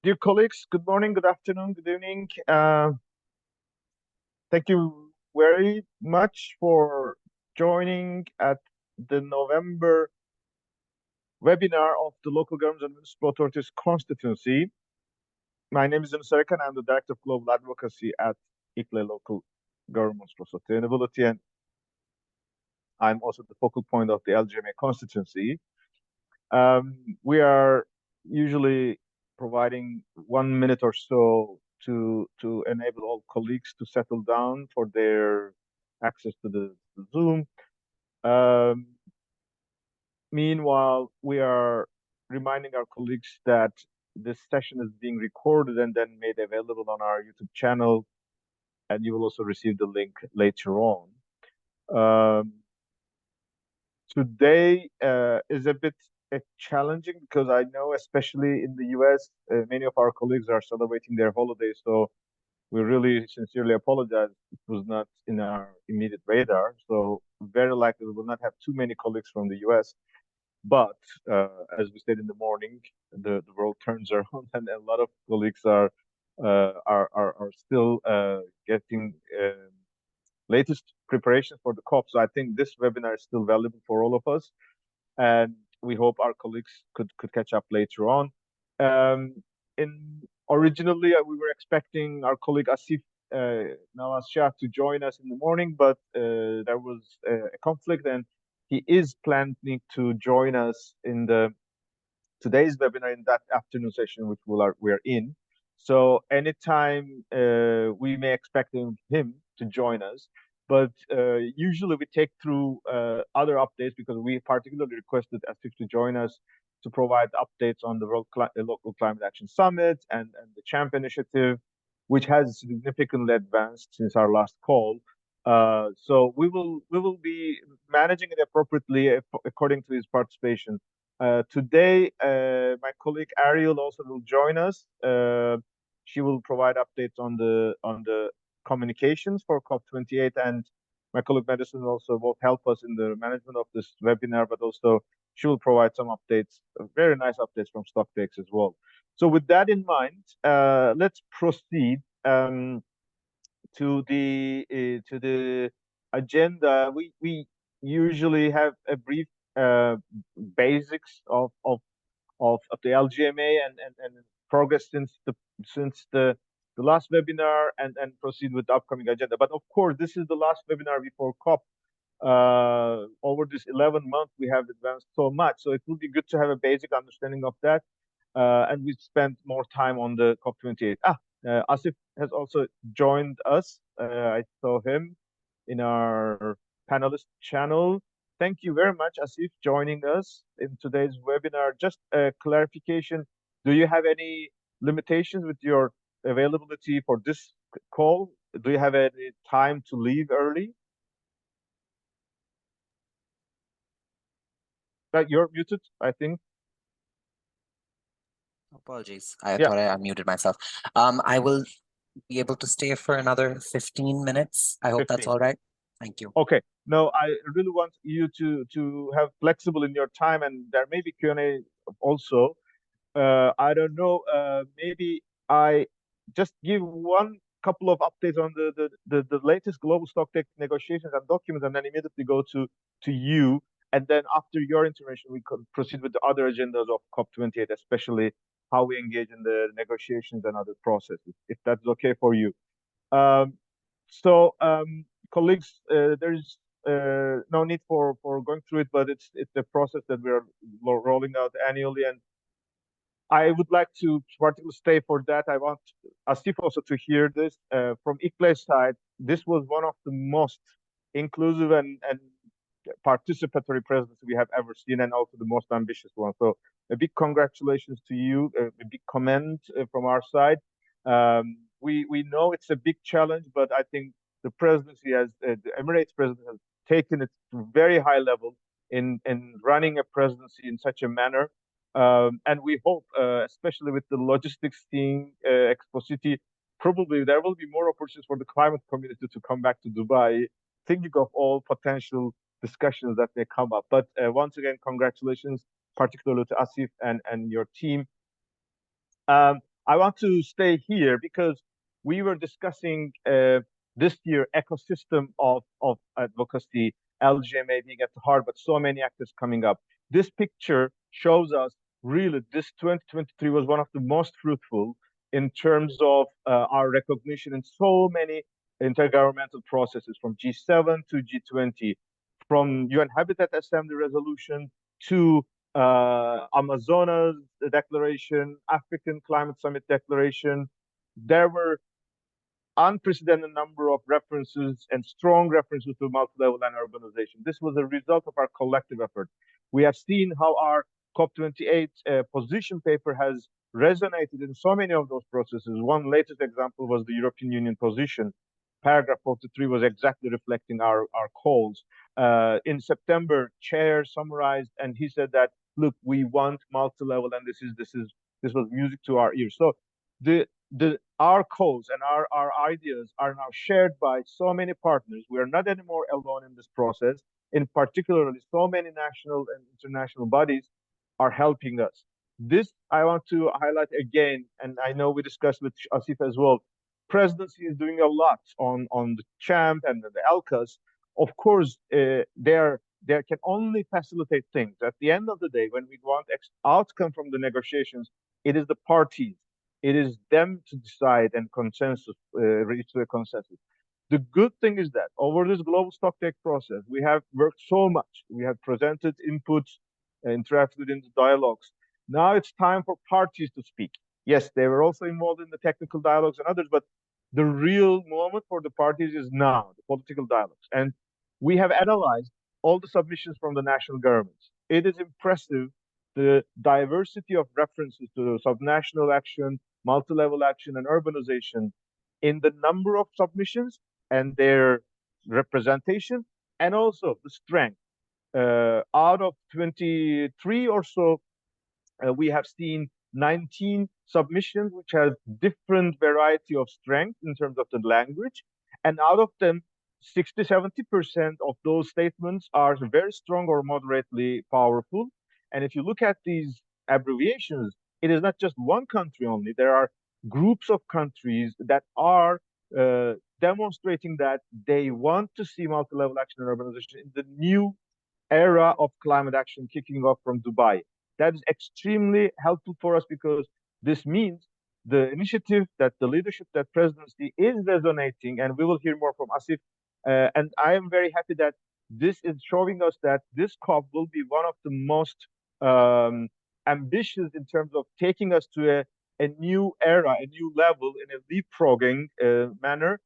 Dear colleagues, good morning, good afternoon, good evening. Thank you very much for joining at the November webinar of the Local Governments and Municipal Authorities Constituency. My name is Yunus Sarıkan. I'm the Director of Global Advocacy at ICLE Local Governments for Sustainability, and I'm also the focal point of the LGMA constituency. We are usually providing 1 minute or so to enable all colleagues to settle down for their access to the Zoom. Meanwhile, we are reminding our colleagues that this session is being recorded and then made available on our YouTube channel, and you will also receive the link later on. Um, Today is a bit challenging because I know, especially in the US, many of our colleagues are celebrating their holidays. So we really sincerely apologize. It was not in our immediate radar. So very likely we will not have too many colleagues from the US. But as we said in the morning, the world turns around, and a lot of colleagues are still getting latest preparations for the COP. So I think this webinar is still valuable for all of us, and we hope our colleagues could catch up later on. In originally, we were expecting our colleague Asif Nawaz Shah to join us in the morning, but there was a conflict, and he is planning to join us in the today's webinar in that afternoon session, which we are in. So anytime we may expect him to join us, but usually we take through other updates because we particularly requested Asif to join us to provide updates on the Local Climate Action Summit and the CHAMP initiative, which has significantly advanced since our last call. So we will be managing it appropriately according to his participation. Today, my colleague Ariel also will join us. She will provide updates on the communications for COP28, and my colleague Madison also will help us in the management of this webinar, but also she will provide some updates, very nice updates from StockTakes as well. So with that in mind, let's proceed to the agenda. We usually have a brief basics of the LGMA and progress since the last webinar, and proceed with the upcoming agenda. But of course, this is the last webinar before COP. Over this 11 months, we have advanced so much. So it will be good to have a basic understanding of that. And we spent more time on the COP28. Asif has also joined us. I saw him in our panelist channel. Thank you very much, Asif, joining us in today's webinar. Just a clarification, do you have any limitations with your availability for this call? Do you have any time to leave early? You're muted, I think. Apologies. I Yeah. thought I unmuted myself. I will be able to stay for another 15 minutes. I hope that's 15. all right. Thank you. Okay. No, I really want you to have flexible in your time, and there may be Q&A also. I don't know. Maybe I just give one couple of updates on the latest global stocktake negotiations and documents, and then immediately go to you. And then after your intervention, we could proceed with the other agendas of COP28, especially how we engage in the negotiations and other processes, if that's okay for you. Um, so, colleagues, there's no need for going through it, but it's a process that we are rolling out annually, and I would like to particularly stay for that. I want Asif also to hear this from ICLE's side. This was one of the most inclusive and participatory presidency we have ever seen, and also the most ambitious one. So a big congratulations to you, a big comment from our side. We know it's a big challenge, but I think the presidency has the Emirates president has taken it to very high level in running a presidency in such a manner. And we hope, especially with the logistics team, Expo City, probably there will be more opportunities for the climate community to come back to Dubai, thinking of all potential discussions that may come up. But once again, congratulations, particularly to Asif and your team. I want to stay here because we were discussing this year ecosystem of advocacy, LGMA being at the heart, but so many actors coming up. This picture shows us really this 2023 was one of the most fruitful in terms of our recognition in so many intergovernmental processes, from G7 to G20, from UN Habitat Assembly resolution to Amazonas Declaration, African Climate Summit Declaration. There were unprecedented number of references and strong references to multi-level and urbanization. This was a result of our collective effort. We have seen how our COP28 position paper has resonated in so many of those processes. One latest example was the European Union position. Paragraph 43 was exactly reflecting our calls. In September, Chair summarized, and he said that, look, we want multi-level, and this was music to our ears. So the our cause and our ideas are now shared by so many partners. We are not anymore alone in this process. In particularly, so many national and international bodies are helping us. This I want to highlight again, and I know we discussed with Asif as well. Presidency is doing a lot on the CHAMP and the ALCAS. Of course, they can only facilitate things. At the end of the day, when we want outcome from the negotiations, it is the parties, it is them to decide and reach to a consensus. The good thing is that over this global stocktake process, we have worked so much. We have presented inputs, interacted in the dialogues. Now it's time for parties to speak. Yes, they were also involved in the technical dialogues and others, but the real moment for the parties is now, the political dialogues. And we have analyzed all the submissions from the national governments. It is impressive the diversity of references to subnational action, multi-level action, and urbanization in the number of submissions and their representation, and also the strength. Out of 23 or so, we have seen 19 submissions which have different variety of strength in terms of the language, and out of them 60-70% of those statements are very strong or moderately powerful. And if you look at these abbreviations, it is not just one country only. There are groups of countries that are demonstrating that they want to see multi-level action and urbanization in the new era of climate action kicking off from Dubai. That is extremely helpful for us because this means the initiative that the leadership, that presidency is resonating, and we will hear more from Asif. And I am very happy that this is showing us that this COP will be one of the most ambitious in terms of taking us to a new era, a new level in a leapfrogging manner.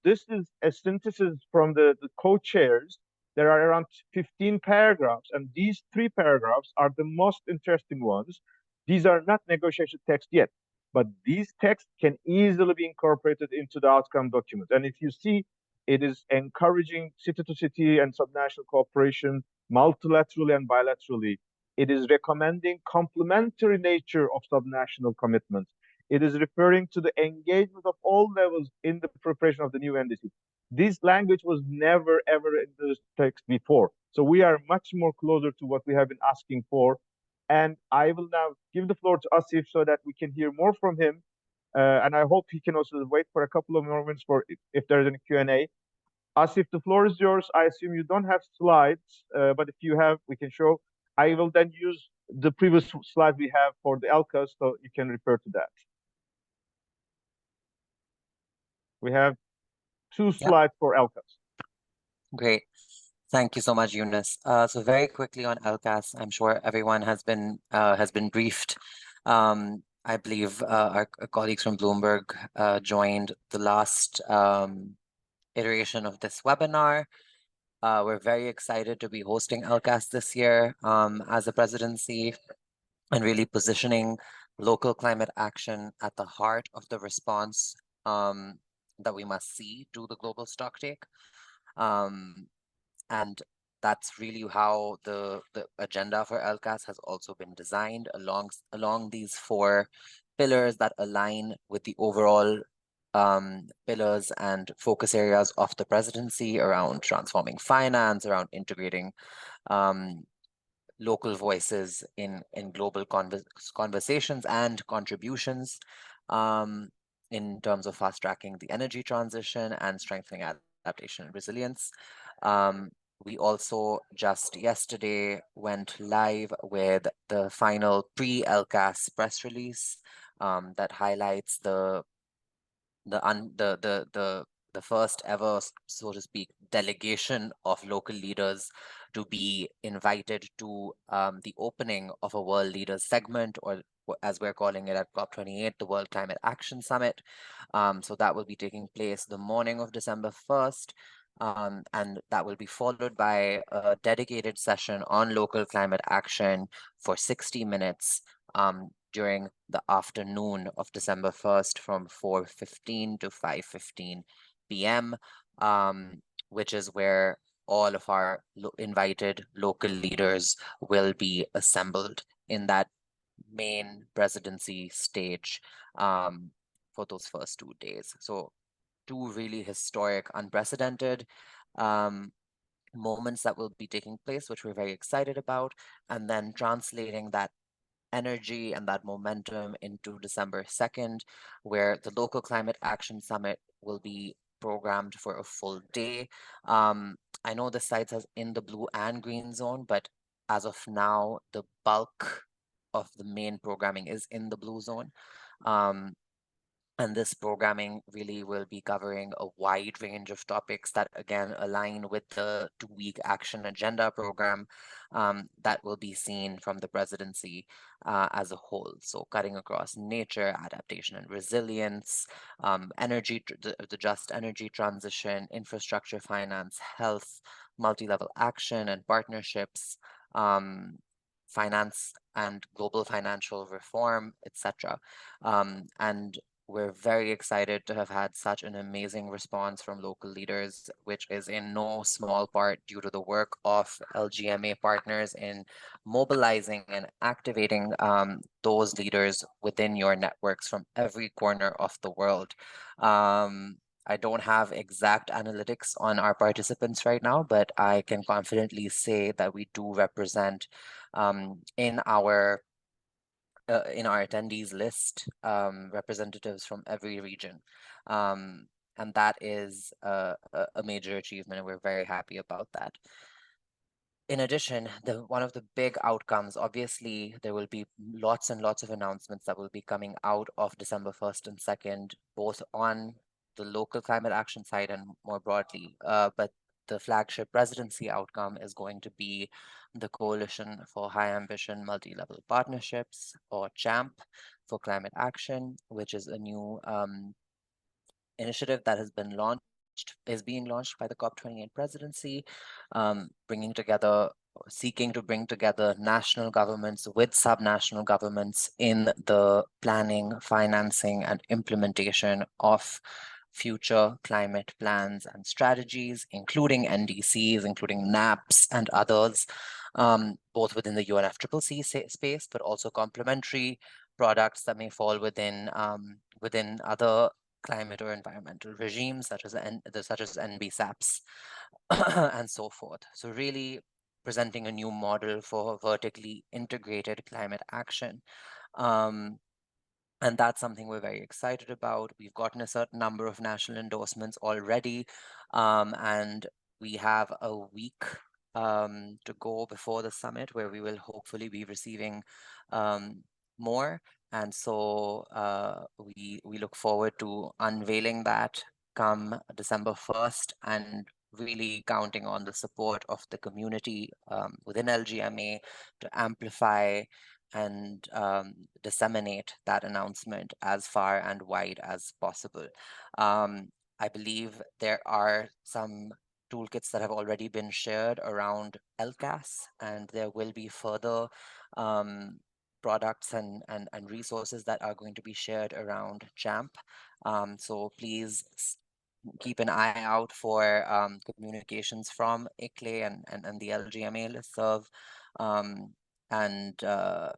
This is a synthesis from the co-chairs. There are around 15 paragraphs, and these 3 paragraphs are the most interesting ones. These are not negotiation text yet, but these texts can easily be incorporated into the outcome document. And if you see, it is encouraging city-to-city and subnational cooperation, multilaterally and bilaterally. It is recommending complementary nature of subnational commitments. It is referring to the engagement of all levels in the preparation of the new NDC. This language was never ever in this text before. So we are much more closer to what we have been asking for. And I will now give the floor to Asif so that we can hear more from him. And I hope he can also wait for a couple of moments for if there's any Q&A. Asif, the floor is yours. I assume you don't have slides, but if you have, we can show. I will then use the previous slide we have for the LCAS, so you can refer to that. We have 2 slides for LCAS. Great. Thank you so much, Yunus. So very quickly on LCAS, I'm sure everyone has been briefed. I believe our colleagues from Bloomberg joined the last iteration of this webinar. We're very excited to be hosting LCAS this year as a presidency and really positioning local climate action at the heart of the response that we must see to the global stocktake. And that's really how the agenda for LCAS has also been designed along these 4 pillars that align with the overall pillars and focus areas of the presidency around transforming finance, around integrating local voices in global conversations and contributions, in terms of fast tracking the energy transition and strengthening adaptation and resilience. We also just yesterday went live with the final pre-LCAS press release, that highlights the first ever, so to speak, delegation of local leaders to be invited to the opening of a World Leaders segment, or as we're calling it at COP28, the World Climate Action Summit. So that will be taking place the morning of December 1st. And that will be followed by a dedicated session on local climate action for 60 minutes, during the afternoon of December 1st from 4:15 to 5:15 p.m., which is where all of our invited local leaders will be assembled in that main presidency stage, for those first 2 days. So two really historic, unprecedented moments that will be taking place, which we're very excited about, and then translating that energy and that momentum into December 2nd, where the Local Climate Action Summit will be programmed for a full day. I know the site has in the blue and green zone, but as of now, the bulk of the main programming is in the blue zone. And this programming really will be covering a wide range of topics that, again, align with the 2-week action agenda program, that will be seen from the presidency as a whole. So cutting across nature, adaptation and resilience, energy, the just energy transition, infrastructure, finance, health, multi-level action and partnerships, finance and global financial reform, etc. And we're very excited to have had such an amazing response from local leaders, which is in no small part due to the work of LGMA partners in mobilizing and activating those leaders within your networks from every corner of the world. I don't have exact analytics on our participants right now, but I can confidently say that we do represent, in our attendees list, representatives from every region. And that is a major achievement, and we're very happy about that. In addition, one of the big outcomes, obviously, there will be lots and lots of announcements that will be coming out of December 1st and 2nd, both on the local climate action side and more broadly. But the flagship presidency outcome is going to be the Coalition for High Ambition Multi-Level Partnerships, or CHAMP, for climate action, which is a new initiative that is being launched by the COP28 presidency, seeking to bring together national governments with subnational governments in the planning, financing, and implementation of future climate plans and strategies, including NDCs, including NAPs and others, both within the UNFCCC space, but also complementary products that may fall within other climate or environmental regimes, such as NBSAPs and so forth. So really presenting a new model for vertically integrated climate action. And that's something we're very excited about. We've gotten a certain number of national endorsements already, and we have a week to go before the summit, where we will hopefully be receiving more. And so we look forward to unveiling that come December 1st, and really counting on the support of the community within LGMA to amplify and disseminate that announcement as far and wide as possible. I believe there are some toolkits that have already been shared around LCAS, and there will be further products and resources that are going to be shared around CHAMP. So please keep an eye out for communications from ICLE and the LGMA listserv.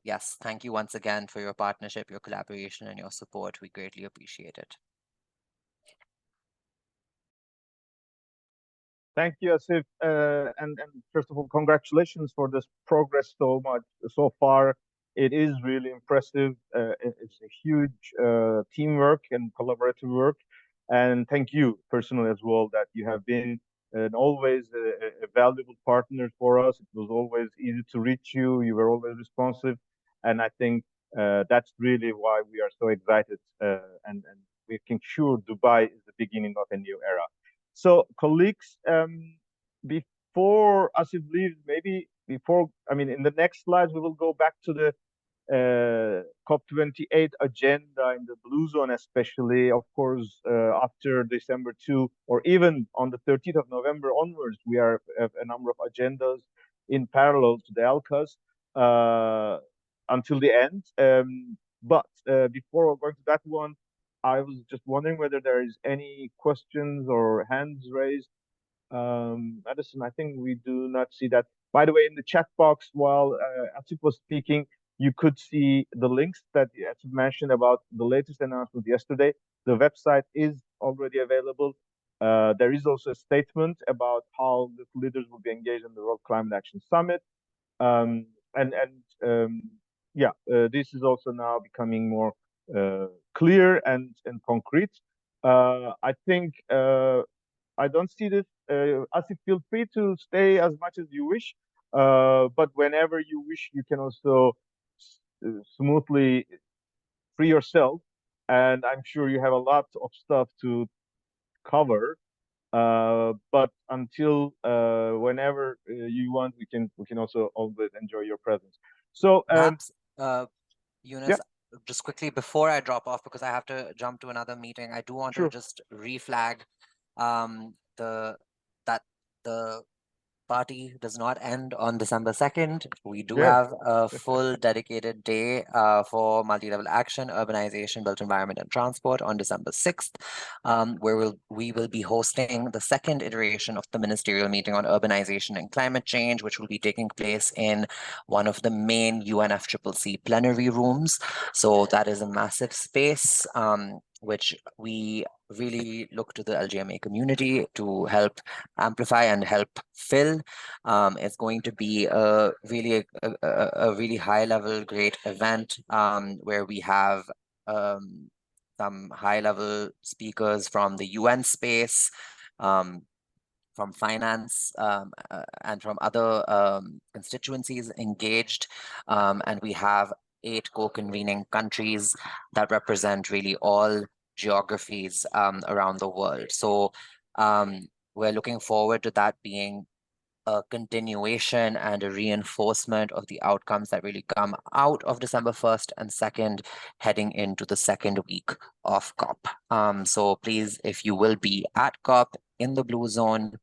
Yes, thank you once again for your partnership, your collaboration, and your support. We greatly appreciate it. Thank you, Asif. And first of all, congratulations for this progress so much so far. It is really impressive. It's a huge teamwork and collaborative work. And thank you personally as well that you have been always a valuable partner for us. It was always easy to reach you. You were always responsive. And I think that's really why we are so excited. And we can sure Dubai is the beginning of a new era. So, colleagues, before Asif leaves, maybe before, I mean, in the next slides, we will go back to the COP28 agenda in the Blue Zone, especially, of course, after December 2, or even on the 13th of November onwards, we have a number of agendas in parallel to the ALCAs until the end. But before going to that one, I was just wondering whether there is any questions or hands raised. Madison, I think we do not see that. By the way, in the chat box, while Atif was speaking, you could see the links that Atif mentioned about the latest announcement yesterday. The website is already available. There is also a statement about how the leaders will be engaged in the World Climate Action Summit. Um, and yeah, this is also now becoming more clear and concrete. I think I don't see this. Asif, feel free to stay as much as you wish, but whenever you wish, you can also smoothly free yourself. And I'm sure you have a lot of stuff to cover. But until whenever you want, we can also always enjoy your presence. So Perhaps, yeah, Eunice, just quickly before I drop off, because I have to jump to another meeting, I do want to sure, just reflag the that the party does not end on December 2nd. We do yeah, have a full dedicated day for multi-level action, urbanization, built environment, and transport on December 6th, where we will be hosting the second iteration of the ministerial meeting on urbanization and climate change, which will be taking place in one of the main UNFCCC plenary rooms. So that is a massive space, which we really look to the LGMA community to help amplify and help fill. It's going to be a really high level, great event where we have some high level speakers from the UN space, from finance, and from other constituencies engaged. And we have 8 co-convening countries that represent really all geographies around the world. So we're looking forward to that being a continuation and a reinforcement of the outcomes that really come out of December 1st and 2nd, heading into the second week of COP. So please, if you will be at COP in the Blue Zone,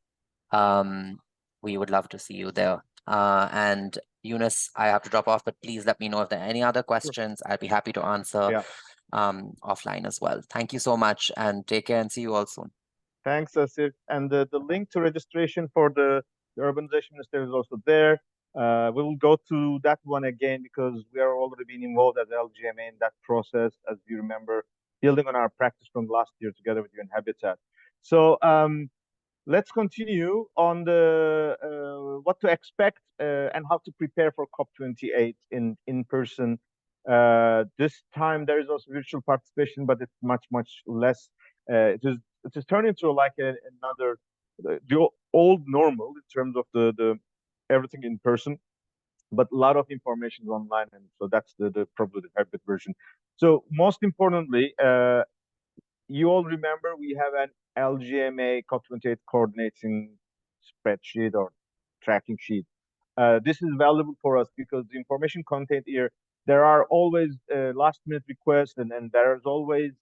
we would love to see you there. And Eunice, I have to drop off, but please let me know if there are any other sure, questions. I'd be happy to answer yeah. offline as well. Thank you so much and take care and see you all soon. Thanks, Asif. And the link to registration for the Urbanization Minister is also there. We will go to that one again because we are already being involved as LGMA in that process, as you remember, building on our practice from last year together with you in Habitat. So let's continue on the what to expect and how to prepare for COP28 in person. This time there is also virtual participation, but it's much less. It is turned into like another the old normal in terms of the everything in person, but a lot of information is online, and so that's the probably the hybrid version. So most importantly, you all remember we have an LGMA COP28 coordinating spreadsheet or tracking sheet. This is valuable for us because the information content here, there are always last minute requests and there is always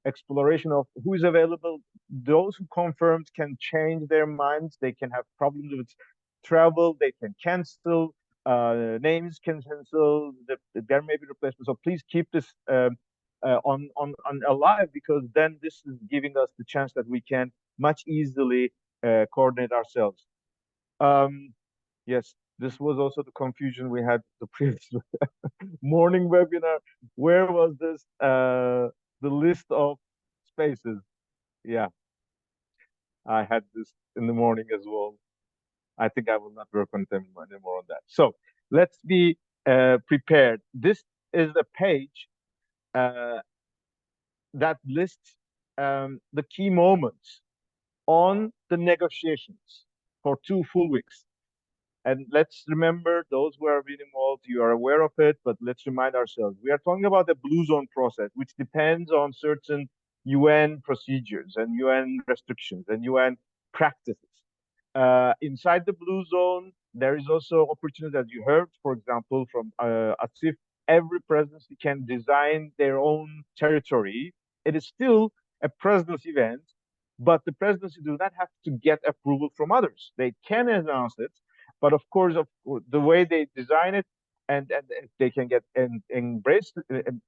exploration of who is available. Those who confirmed can change their minds. They can have problems with travel. They can cancel. Names can cancel. There may be replacements. So please keep this on alive because then this is giving us the chance that we can much easily coordinate ourselves. Yes, this was also the confusion we had the previous morning webinar. Where was this the list of spaces? Yeah. I had this in the morning as well. I think I will not work on them anymore on that. So let's be prepared. This is a page uh, that lists the key moments on the negotiations for 2 full weeks. And let's remember, those who are been involved, you are aware of it, but let's remind ourselves. We are talking about the blue zone process, which depends on certain UN procedures and UN restrictions and UN practices. Inside the blue zone, there is also opportunity, as you heard, for example, from Asif, every presidency can design their own territory. It is still a presidency event, but the presidency do not have to get approval from others. They can announce it, but of course, the way they design it, and if they can get embraced,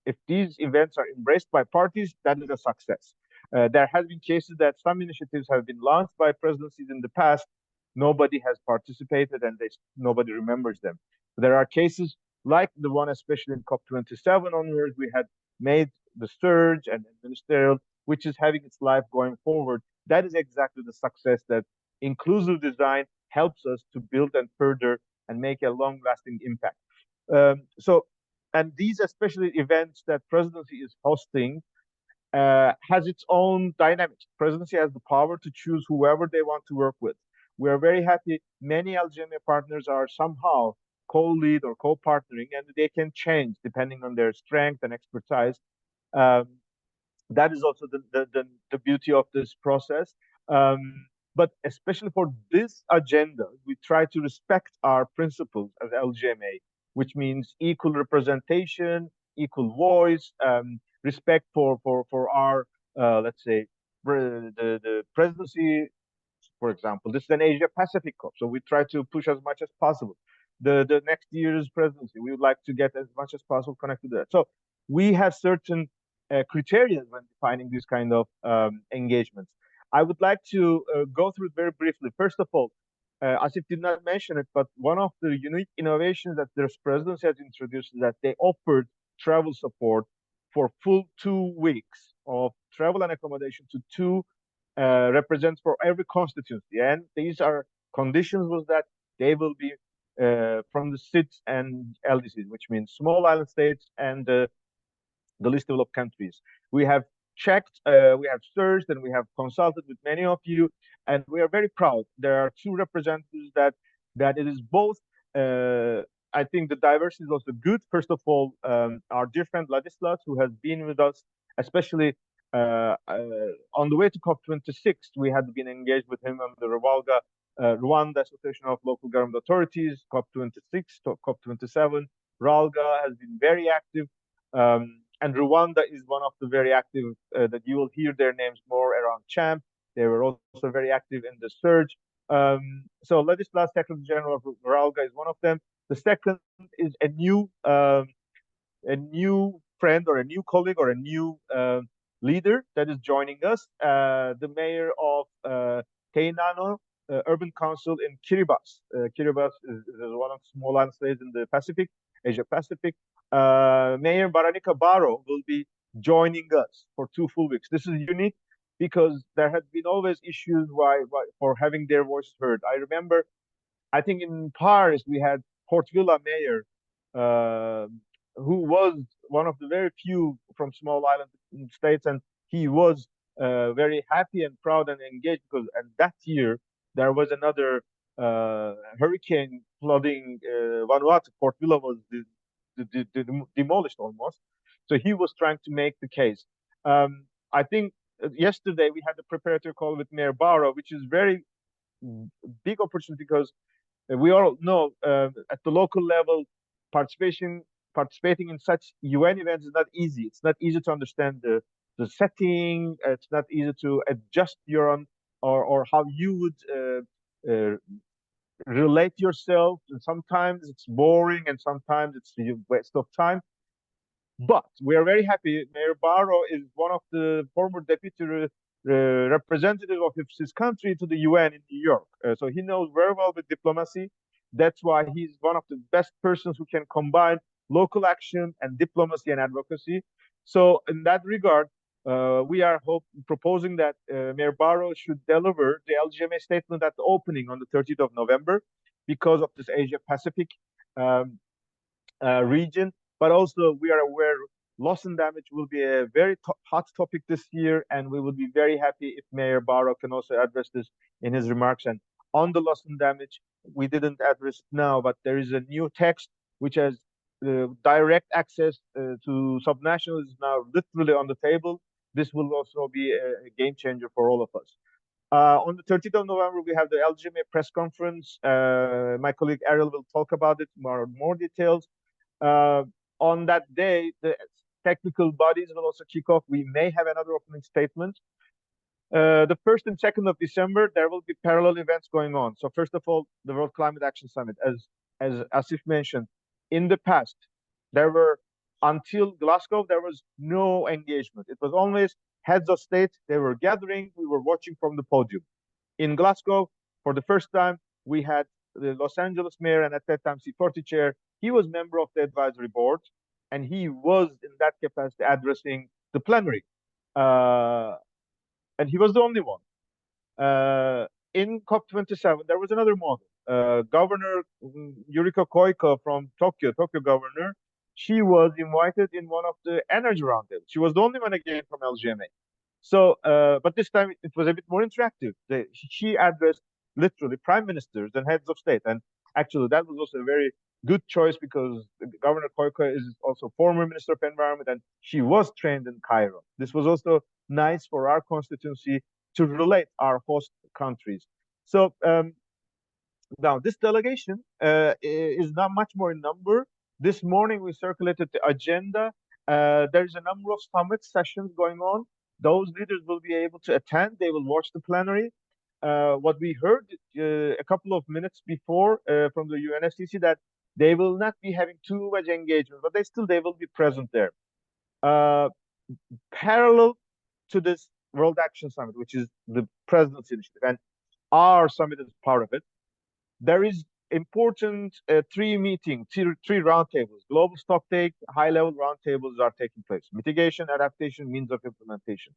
if these events are embraced by parties, that is a success. There has been cases that some initiatives have been launched by presidencies in the past. Nobody has participated, and nobody remembers them. There are cases like the one, especially in COP27 onwards, we had made the surge and ministerial, which is having its life going forward. That is exactly the success that inclusive design helps us to build and further and make a long lasting impact. So, and these especially events that presidency is hosting has its own dynamics. Presidency has the power to choose whoever they want to work with. We are very happy. Many LGMA partners are somehow co-lead or co-partnering, and they can change depending on their strength and expertise. Um, that is also the beauty of this process. But especially for this agenda, we try to respect our principles as LGMA, which means equal representation, equal voice, respect for our let's say the presidency. For example, this is an Asia Pacific COP, so we try to push as much as possible. The next year's presidency, we would like to get as much as possible connected to that. So we have certain criteria when defining these kind of engagements. I would like to go through it very briefly. First of all, Asif did not mention it, but one of the unique innovations that this presidency has introduced is that they offered travel support for full 2 weeks of travel and accommodation to two represents for every constituency. And these are conditions was that they will be from the SIDS and LDCs, which means small island states and the least developed countries. We have checked, we have searched, and we have consulted with many of you, and we are very proud. There are two representatives that it is both. I think the diversity is also good. First of all, our dear friend Ladislas, who has been with us, especially on the way to COP26, we had been engaged with him on the Rwanda Association of Local Government Authorities, COP26, COP27. Ralga has been very active. And Rwanda is one of the very active that you will hear their names more around Champ. They were also very active in the surge. So Ladislas, Secretary General of Ralga, is one of them. The second is a new friend or a new colleague or a new leader that is joining us, the mayor of Teinano Urban Council in Kiribati. Kiribati is one of the small island states in the Pacific, Asia Pacific. Mayor Baranika Baro will be joining us for 2 full weeks. This is unique because there had been always issues for having their voices heard. I remember, I think in Paris we had Port Villa mayor, uh, who was one of the very few from small island states, and he was very happy and proud and engaged because and that year there was another hurricane flooding Vanuatu. Port Villa was demolished almost. So he was trying to make the case. I think yesterday we had a preparatory call with Mayor Barrow, which is very big opportunity because we all know at the local level, participating in such UN events is not easy. It's not easy to understand the setting. It's not easy to adjust your own or how you would relate yourself. And sometimes it's boring, and sometimes it's a waste of time. But we are very happy. Mayor Barrow is one of the former deputy representative of his country to the UN in New York. So he knows very well with diplomacy. That's why he's one of the best persons who can combine local action and diplomacy and advocacy. So in that regard, We are proposing that Mayor Barrow should deliver the LGMA statement at the opening on the 30th of November because of this Asia Pacific um, region. But also, we are aware loss and damage will be a very hot topic this year, and we would be very happy if Mayor Barrow can also address this in his remarks. And on the loss and damage, we didn't address it now, but there is a new text which has direct access to subnationals is now literally on the table. This will also be a game changer for all of us. On the 30th of November, we have the LGMA press conference. My colleague Ariel will talk about it more details. Uh, on that day, the technical bodies will also kick off. We may have another opening statement. The 1st and 2nd of December, there will be parallel events going on. So first of all, the World Climate Action Summit, as Asif mentioned, in the past, there were until Glasgow, there was no engagement. It was always heads of state. They were gathering. We were watching from the podium. In Glasgow, for the first time, we had the Los Angeles mayor and at that time C40 chair. He was member of the advisory board, and he was in that capacity addressing the plenary. Uh, and he was the only one. In COP27, there was another model. Governor Yuriko Koike from Tokyo governor, she was invited in one of the energy roundtables. She was the only one again from LGMA. So, but this time it was a bit more interactive. She addressed literally prime ministers and heads of state. And actually, that was also a very good choice because Governor Koike is also former Minister of Environment and she was trained in Cairo. This was also nice for our constituency to relate our host countries. So now this delegation is not much more in number. This morning we circulated the agenda. There's a number of summit sessions going on. Those leaders will be able to attend. They will watch the plenary. What we heard a couple of minutes before from the UNFCCC that they will not be having too much engagement, but they will be present there. Parallel to this World Action Summit, which is the president's initiative, and our summit is part of it. There is important three roundtables. Global stocktake, high-level roundtables are taking place. Mitigation, adaptation, means of implementation.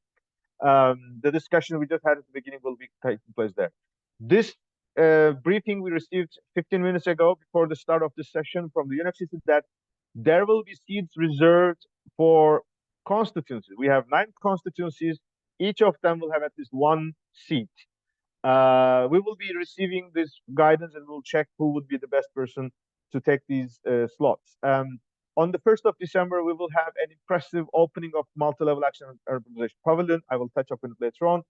The discussion we just had at the beginning will be taking place there. This briefing we received 15 minutes ago before the start of this session from the UNFCCC that there will be seats reserved for constituencies. We have 9 constituencies. Each of them will have at least 1 seat. We will be receiving this guidance and we'll check who would be the best person to take these slots. On the 1st of December, we will have an impressive opening of multi-level action and urbanization pavilion. I will touch up on it later on.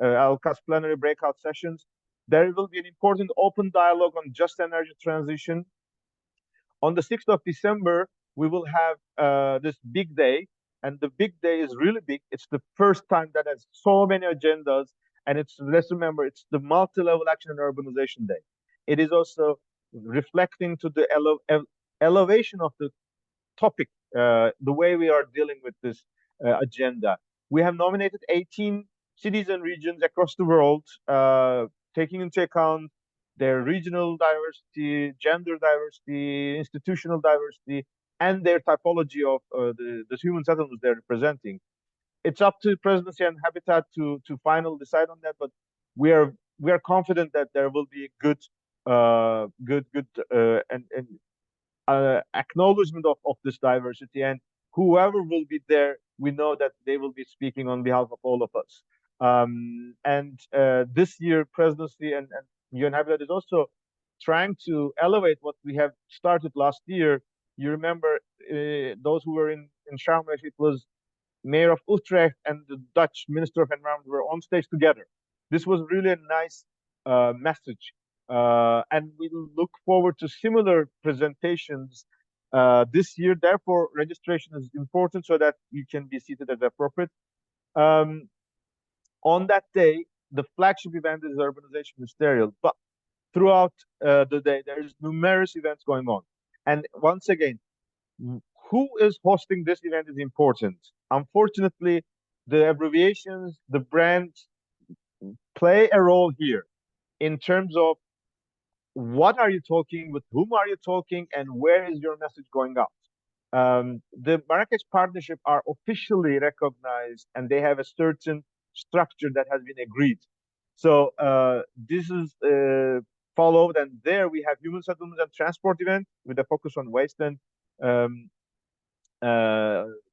LCAS plenary breakout sessions. There will be an important open dialogue on just energy transition. On the 6th of December, we will have this big day. And the big day is really big. It's the first time that has so many agendas. And let's remember, it's the multi-level action and urbanization day. It is also reflecting to the elevation of the topic, the way we are dealing with this agenda. We have nominated 18 cities and regions across the world, taking into account their regional diversity, gender diversity, institutional diversity, and their typology of the human settlements they're representing. It's up to Presidency and Habitat to final decide on that, but we are confident that there will be good acknowledgement of this diversity, and whoever will be there, we know that they will be speaking on behalf of all of us. And this year, Presidency and UN Habitat is also trying to elevate what we have started last year. You remember those who were in Sharm el-Sheikh, it was Mayor of Utrecht and the Dutch Minister of Environment were on stage together. This was really a nice message. And we look forward to similar presentations this year. Therefore, registration is important so that you can be seated as appropriate. On that day, the flagship event is Urbanization Ministerial, but throughout the day, there's numerous events going on. And once again, who is hosting this event is important. Unfortunately, the abbreviations, the brands play a role here in terms of what are you talking, with whom are you talking, and where is your message going out? The Marrakesh Partnership are officially recognized, and they have a certain structure that has been agreed. So this is followed, and there we have human settlements and transport event with a focus on waste and um,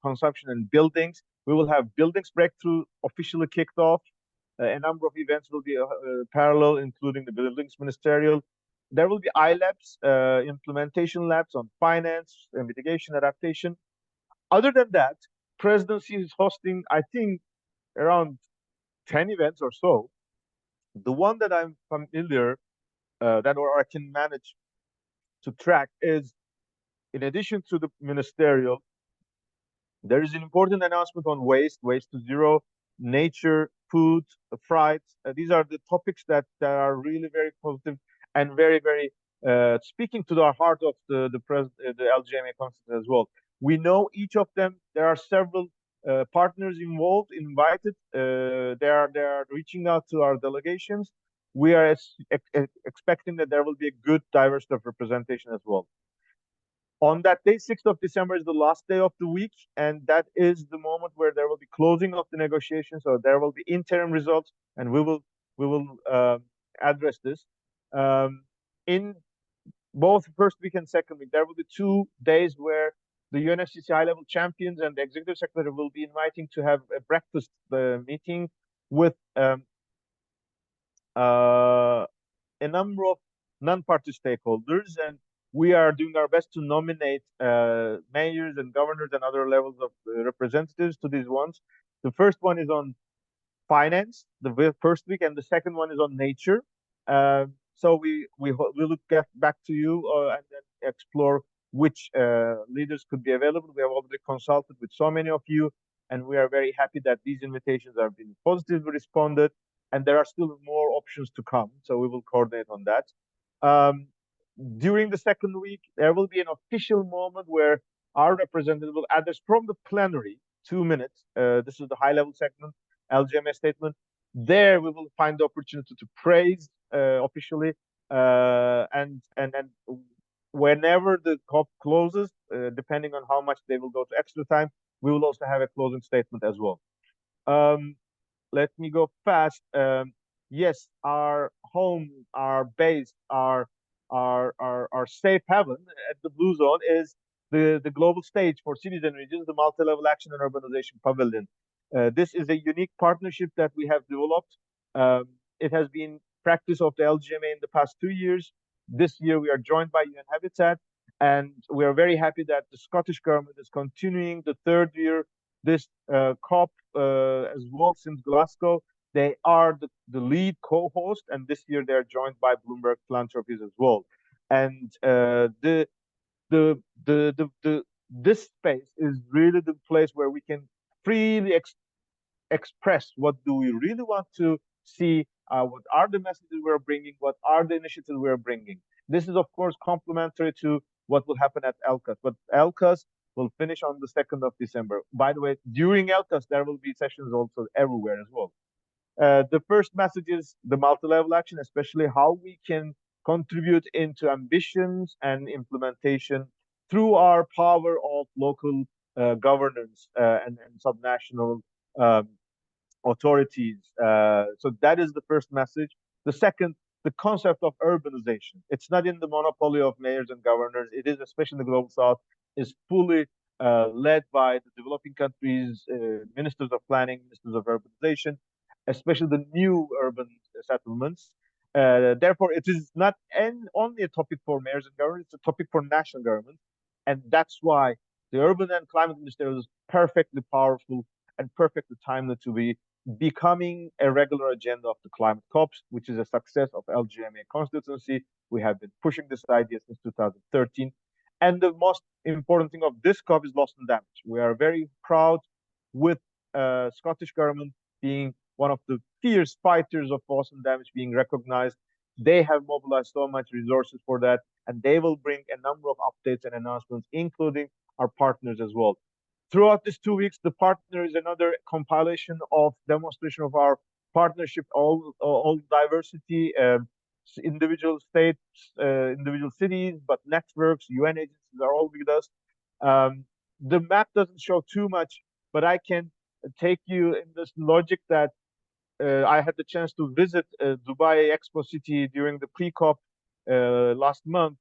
consumption and buildings. We will have buildings breakthrough officially kicked off. A number of events will be parallel, including the buildings ministerial. There will be iLabs, implementation labs on finance, mitigation, adaptation. Other than that, presidency is hosting, I think, around 10 events or so. The one that I'm familiar that or I can manage to track is, in addition to the ministerial, there is an important announcement on waste, waste to zero, nature, food, fright. These are the topics that are really very positive and very, very speaking to the heart of the LGMA concept as well. We know each of them. There are several partners involved, invited. They are reaching out to our delegations. We are expecting that there will be a good diversity of representation as well. On that day, 6th of December is the last day of the week, and that is the moment where there will be closing of the negotiations. So there will be interim results, and we will address this. In both first week and second week, there will be 2 days where the UNFCCC high-level champions and the executive secretary will be inviting to have a breakfast meeting with uh, a number of non-party stakeholders, and we are doing our best to nominate mayors and governors and other levels of representatives to these ones. The first one is on finance, the first week, and the second one is on nature. So we look back to you and then explore which leaders could be available. We have already consulted with so many of you, and we are very happy that these invitations are being positively responded, and there are still more options to come. So we will coordinate on that. Um, During the second week, there will be an official moment where our representative will address from the plenary, 2 minutes. This is the high-level segment, LGMA statement. There we will find the opportunity to praise officially, and whenever the COP closes, depending on how much they will go to extra time, we will also have a closing statement as well. Um, Let me go fast. Yes, our home, our base, our safe haven at the Blue Zone is the global stage for cities and regions, the multi-level action and urbanization pavilion. This is a unique partnership that we have developed. It has been practice of the LGMA in the past 2 years. This year we are joined by UN Habitat, and we are very happy that the Scottish government is continuing the third year this COP as well since Glasgow. They are the lead co-host, and this year they are joined by Bloomberg Philanthropies as well. And this space is really the place where we can freely express what do we really want to see, what are the messages we're bringing, what are the initiatives we're bringing. This is, of course, complementary to what will happen at LCAS, but LCAS will finish on the 2nd of December. By the way, during LCAS, there will be sessions also everywhere as well. The first message is the multi-level action, especially how we can contribute into ambitions and implementation through our power of local governance and subnational um, authorities. So that is the first message. The second, the concept of urbanization. It's not in the monopoly of mayors and governors. It is, especially in the global south, is fully led by the developing countries, ministers of planning, ministers of urbanization, especially the new urban settlements. Therefore, it is not only a topic for mayors and governors, it's a topic for national governments. And that's why the Urban and Climate Ministry is perfectly powerful and perfectly timely to be becoming a regular agenda of the climate COPs, which is a success of LGMA constituency. We have been pushing this idea since 2013. And the most important thing of this COP is loss and damage. We are very proud with Scottish government being one of the fierce fighters of loss and damage being recognized. They have mobilized so much resources for that, and they will bring a number of updates and announcements, including our partners as well. Throughout these 2 weeks, the partner is another compilation of demonstration of our partnership, all diversity, individual states, individual cities, but networks, UN agencies are all with us. the map doesn't show too much, but I can take you in this logic that I had the chance to visit Dubai Expo City during the pre-COP last month.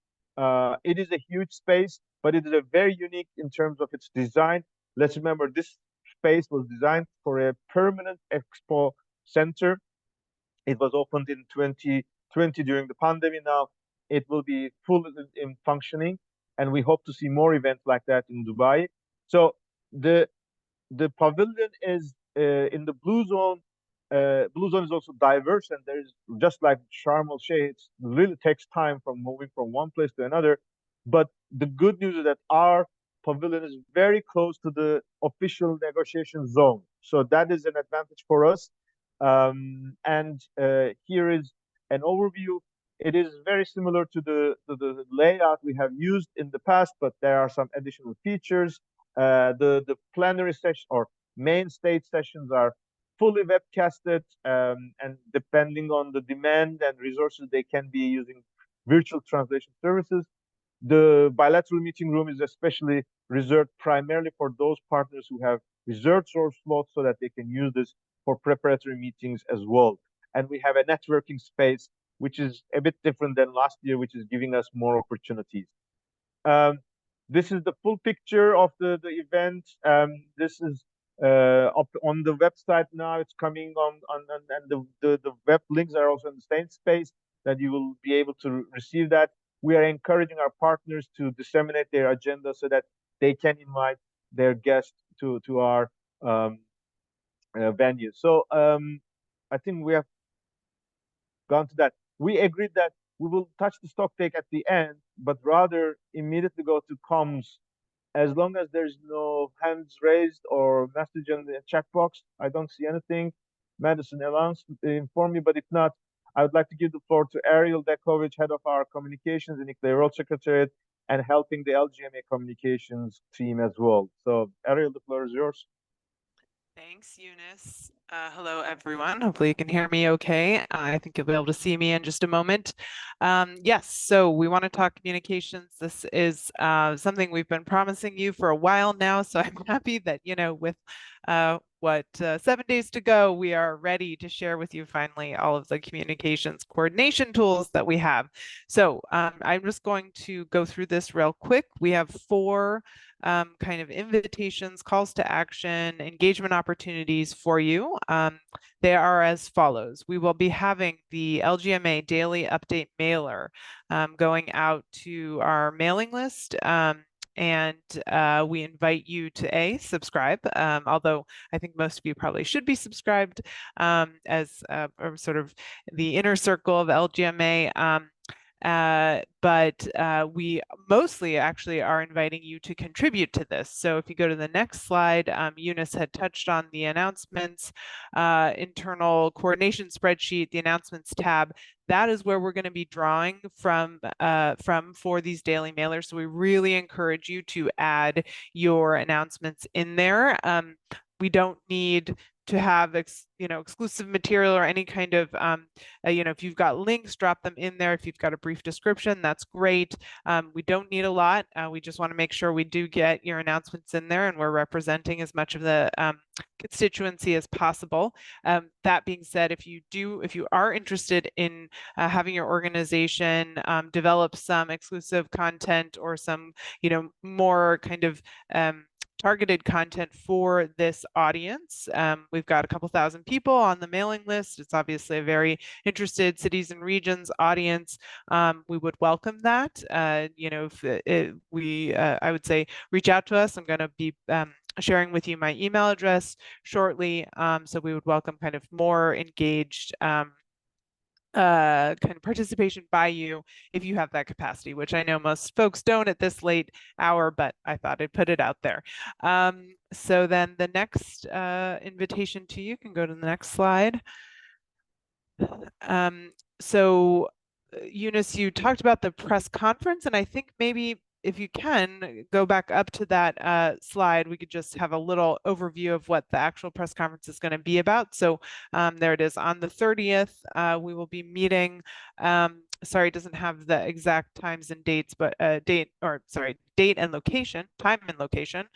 It is a huge space, but it is a very unique in terms of its design. Let's remember this space was designed for a permanent expo center. It was opened in 2020 during the pandemic. Now it will be full in functioning, and we hope to see more events like that in Dubai. So the the pavilion is in the blue zone. Blue zone is also diverse, and there's just like Sharm el Sheikh, it really takes time from moving from one place to another. But the good news is that our pavilion is very close to the official negotiation zone, so that is an advantage for us. And here is an overview. It is very similar to the layout we have used in the past, but there are some additional features. The plenary session or main stage sessions are fully webcasted, and depending on the demand and resources, they can be using virtual translation services. The bilateral meeting room is especially reserved primarily for those partners who have reserved source slots so that they can use this for preparatory meetings as well. And we have a networking space, which is a bit different than last year, which is giving us more opportunities. Um, this is the full picture of the event. This is up on the website now. It's coming on and the web links are also in the same space that you will be able to receive that. We are encouraging our partners to disseminate their agenda so that they can invite their guests to our venue. So I think we have gone to that. We agreed that we will touch the stock take at the end, but rather immediately go to comms as long as there's no hands raised or message in the chat box. I don't see anything. Madison inform me, but if not, I would like to give the floor to Ariel Dekovic, head of our communications and Nuclear World Secretariat, and helping the LGMA communications team as well. So, Ariel, the floor is yours. Thanks, Eunice. Hello, everyone. Hopefully you can hear me okay. I think you'll be able to see me in just a moment. Yes, so we want to talk communications. This is something we've been promising you for a while now, so I'm happy that, with 7 days to go, we are ready to share with you finally all of the communications coordination tools that we have. So I'm just going to go through this real quick. We have 4 kind of invitations, calls to action, engagement opportunities for you. They are as follows. We will be having the LGMA daily update mailer going out to our mailing list. And we invite you to subscribe, although I think most of you probably should be subscribed as sort of the inner circle of LGMA. But we mostly actually are inviting you to contribute to this. So if you go to the next slide, Eunice had touched on the announcements, internal coordination spreadsheet, the announcements tab. That is where we're going to be drawing from for these daily mailers. So we really encourage you to add your announcements in there. We don't need to have exclusive material or any kind of if you've got links, drop them in there. If you've got a brief description, that's great. We don't need a lot. We just want to make sure we do get your announcements in there and we're representing as much of the constituency as possible. That being said, if you are interested in having your organization develop some exclusive content or some more kind of targeted content for this audience. We've got a couple thousand people on the mailing list. It's obviously a very interested cities and regions audience. We would welcome that. I would say reach out to us. I'm going to be sharing with you my email address shortly. So we would welcome kind of more engaged kind of participation by you if you have that capacity, which I know most folks don't at this late hour, but I thought I'd put it out there. So then the next invitation to you can go to the next slide. So Eunice, you talked about the press conference, and I think maybe if you can go back up to that slide, we could just have a little overview of what the actual press conference is going to be about. So there it is. On the 30th, we will be meeting sorry, it doesn't have the exact times and dates, but date and location, time and location.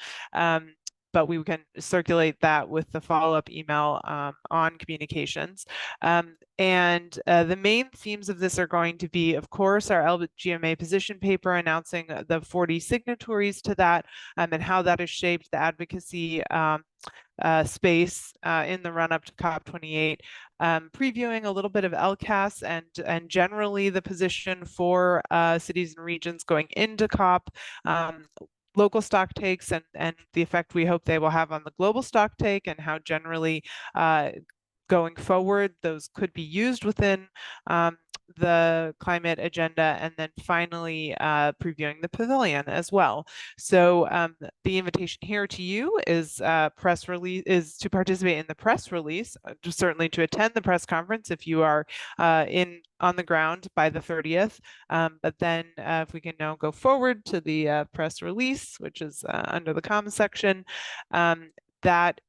But we can circulate that with the follow-up email on communications. And the main themes of this are going to be, of course, our LGMA position paper announcing the 40 signatories to that, and how that has shaped the advocacy space in the run-up to COP28, previewing a little bit of LCAS and generally the position for cities and regions going into COP, local stock takes and the effect we hope they will have on the global stock take, and how generally going forward those could be used within the climate agenda, and then finally previewing the pavilion as well. So the invitation here to you is press release is to participate in the press release, just certainly to attend the press conference if you are on the ground by the 30th. But then if we can now go forward to the press release, which is under the comms section, that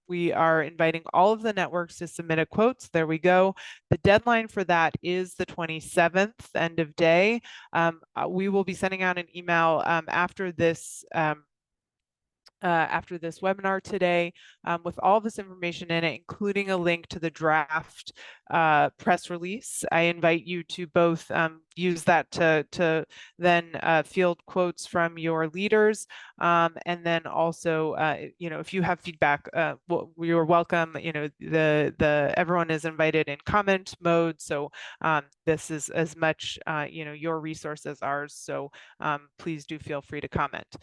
we are inviting all of the networks to submit a quote. There we go. The deadline for that is the 27th, end of day. We will be sending out an email after this webinar today with all this information in it, including a link to the draft press release. I invite you to both use that to then field quotes from your leaders, and then also, if you have feedback, we are welcome. Everyone is invited in comment mode, so this is as much your resource as ours. So please do feel free to comment.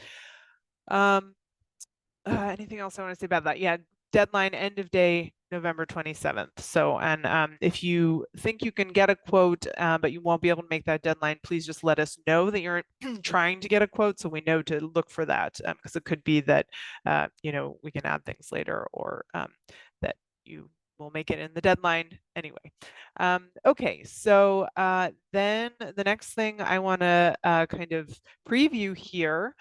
Anything else I want to say about that? Yeah, deadline end of day, November 27th. So, and if you think you can get a quote, but you won't be able to make that deadline, please just let us know that you're trying to get a quote, so we know to look for that, because it could be that, we can add things later, or that you will make it in the deadline anyway. Okay, so then the next thing I want to kind of preview here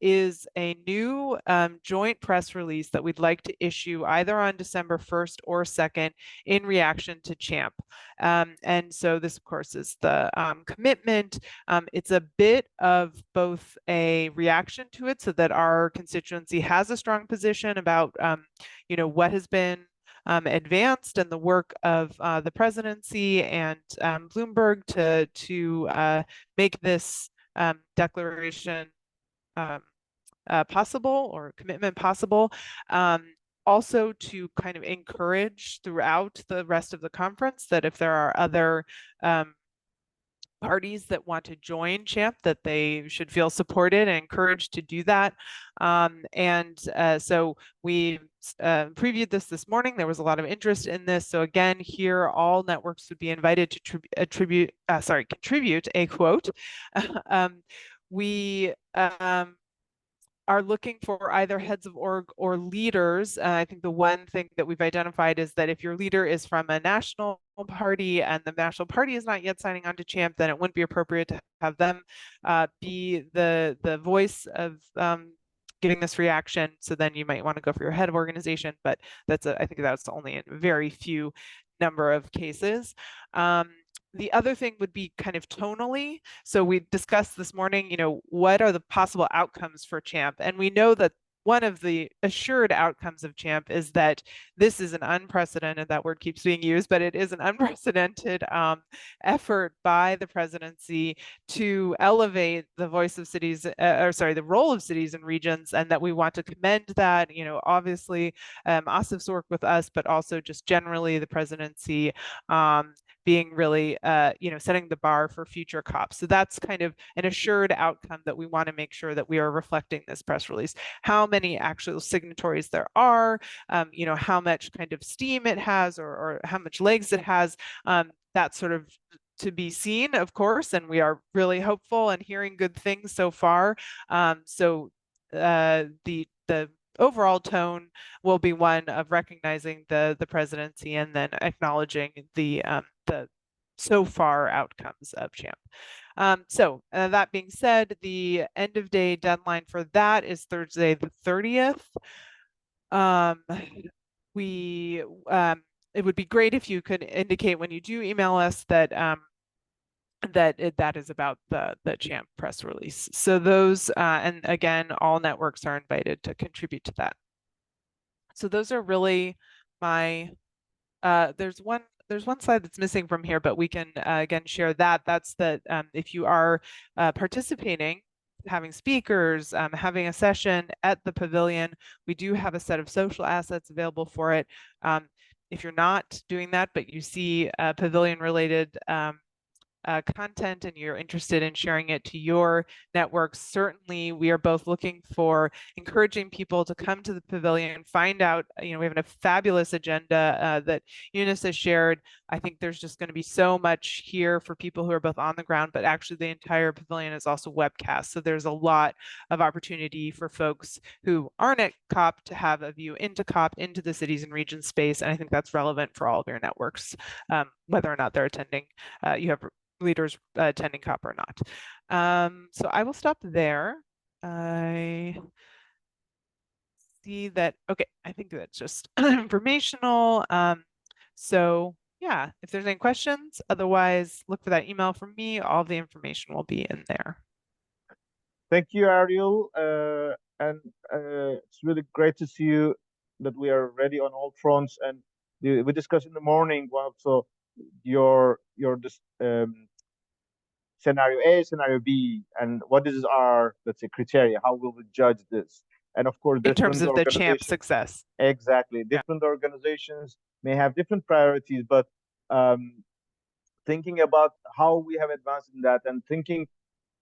is a new joint press release that we'd like to issue either on December 1st or 2nd in reaction to CHAMP. And so this, of course, is the commitment. It's a bit of both a reaction to it, so that our constituency has a strong position about, what has been advanced and the work of the presidency and Bloomberg to make this declaration possible, or commitment possible. Also to kind of encourage throughout the rest of the conference that if there are other parties that want to join CHAMP, that they should feel supported and encouraged to do that. So we previewed this morning. There was a lot of interest in this. So again, here all networks would be invited to contribute a quote. We are looking for either heads of org or leaders. I think the one thing that we've identified is that if your leader is from a national party and the national party is not yet signing on to CHAMP, then it wouldn't be appropriate to have them be the voice of giving this reaction. So then you might want to go for your head of organization, but I think that's only in very few number of cases. The other thing would be kind of tonally. So we discussed this morning, what are the possible outcomes for CHAMP? And we know that one of the assured outcomes of CHAMP is that this is an unprecedented, that word keeps being used, but it is an unprecedented effort by the presidency to elevate the voice of cities, the role of cities and regions, and that we want to commend that. Obviously, Asif's work with us, but also just generally the presidency being really, setting the bar for future COPs. So that's kind of an assured outcome that we want to make sure that we are reflecting this press release. How many actual signatories there are, how much kind of steam it has, or how much legs it has, that's sort of to be seen, of course, and we are really hopeful and hearing good things so far. So the overall tone will be one of recognizing the presidency and then acknowledging the so far outcomes of CHAMP. So that being said, the end of day deadline for that is Thursday the 30th. It would be great if you could indicate when you do email us that that is about the CHAMP press release. So those, and again, all networks are invited to contribute to that. So those are really my, there's one slide that's missing from here, but we can again share that. That's if you are participating, having speakers, having a session at the pavilion, we do have a set of social assets available for it. If you're not doing that, but you see pavilion related content and you're interested in sharing it to your networks, certainly we are both looking for encouraging people to come to the pavilion, find out, we have a fabulous agenda that Eunice has shared. I think there's just going to be so much here for people who are both on the ground, but actually the entire pavilion is also webcast. So there's a lot of opportunity for folks who aren't at COP to have a view into COP, into the cities and regions space. And I think that's relevant for all of your networks, whether or not they're attending. You have leaders attending COP or not. So I will stop there. I see that, okay, I think that's just informational. So yeah, if there's any questions, otherwise look for that email from me. All the information will be in there. Thank you, Ariel. And it's really great to see you that we are ready on all fronts. And we discussed in the morning also your scenario A, scenario B, and what is our, let's say, criteria? How will we judge this? And of course, in terms of the CHAMP success. Exactly. Different organizations may have different priorities, but thinking about how we have advanced in that, and thinking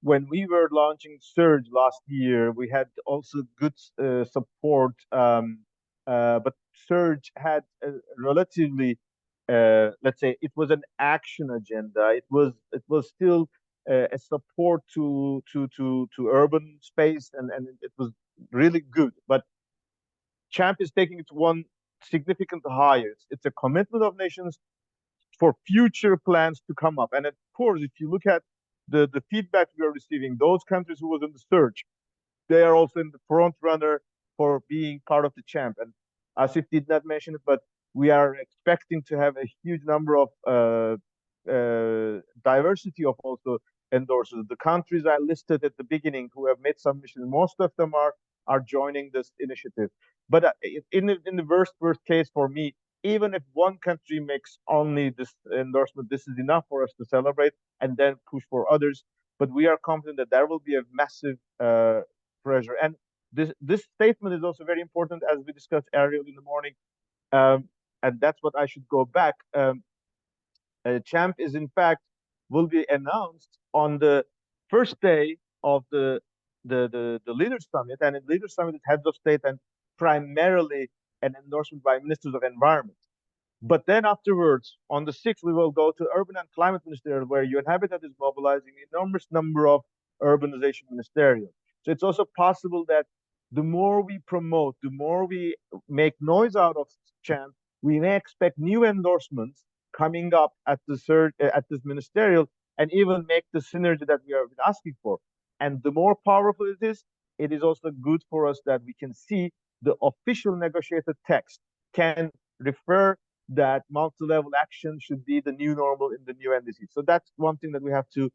when we were launching Surge last year, we had also good support, but Surge had a relatively, let's say, it was an action agenda. It was still a support to urban space, and it was really good. But CHAMP is taking it one significant higher. It's a commitment of nations for future plans to come up. And of course, if you look at the feedback we are receiving, those countries who was in the Surge, they are also in the front runner for being part of the CHAMP. And Asif did not mention it, but we are expecting to have a huge number of diversity of also endorsers. The countries I listed at the beginning who have made submissions, most of them are joining this initiative. But in the worst case for me, even if one country makes only this endorsement, this is enough for us to celebrate and then push for others. But we are confident that there will be a massive pressure. And this statement is also very important, as we discussed earlier in the morning. And that's what I should go back. CHAMP is, in fact, will be announced on the first day of the Leaders Summit. And in Leaders Summit, it's heads of state and primarily an endorsement by ministers of environment. But then afterwards, on the 6th, we will go to Urban and Climate Ministerial, where UN Habitat is mobilizing an enormous number of urbanization ministerial. So it's also possible that the more we promote, the more we make noise out of CHAMP, we may expect new endorsements coming up at this ministerial, and even make the synergy that we are asking for. And the more powerful it is also good for us that we can see the official negotiated text can refer that multi-level action should be the new normal in the new NDC. So that's one thing that we have to